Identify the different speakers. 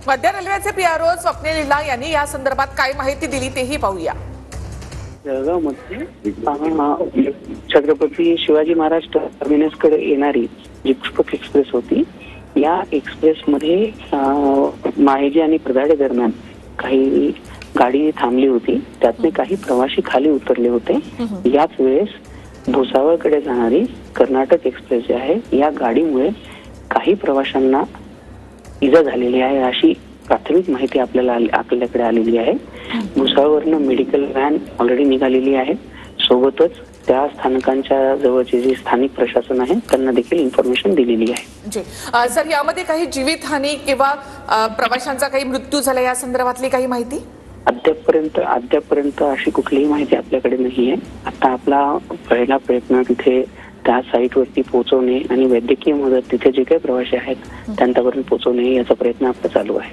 Speaker 1: मध्य रेल्वेचे पीआरओ स्वप्नील लिला यांनी या संदर्भात काय माहिती दिली तेही पाहूया।
Speaker 2: जळगावमध्ये छत्रपती शिवाजी महाराज टर्मिनसकडे येणारी जी पुष्पक एक्सप्रेस होती, या एक्सप्रेसमध्ये माहेजी आणि प्रदाडे दरम्यान काही गाडी थांबली होती। त्यातले काही प्रवासी खाली उतरले होते। याच वेळेस भुसावळकडे जाणारी कर्नाटक एक्सप्रेस जी आहे, या गाडीमुळे काही प्रवाशांना इजा झालेली आहे अशी प्राथमिक माहिती आपल्याकडे आलेली आहे। भुसावळवरनं मेडिकल व्हॅन ऑलरेडी निघालेली आहे। सोबतच त्या स्थानकांच्या जवळचे जे स्थानिक प्रशासन आहे त्यांना देखील इन्फॉर्मेशन दिलेली आहे।
Speaker 1: जी सर, यामध्ये काही जीवितहानी किंवा प्रवाशांचा काही मृत्यू झाला या संदर्भातली काही माहिती?
Speaker 2: अद्यापर्यंत अशी कुठलीही माहिती आपल्याकडे नाही आहे। आता आपला पहिला प्रयत्न तिथे त्या साईटवरती पोहोचवणे आणि वैद्यकीय मदत तिथे जे काही प्रवासी आहेत त्यांच्यापर्यंत पोहोचवणे याचा प्रयत्न आपला चालू आहे।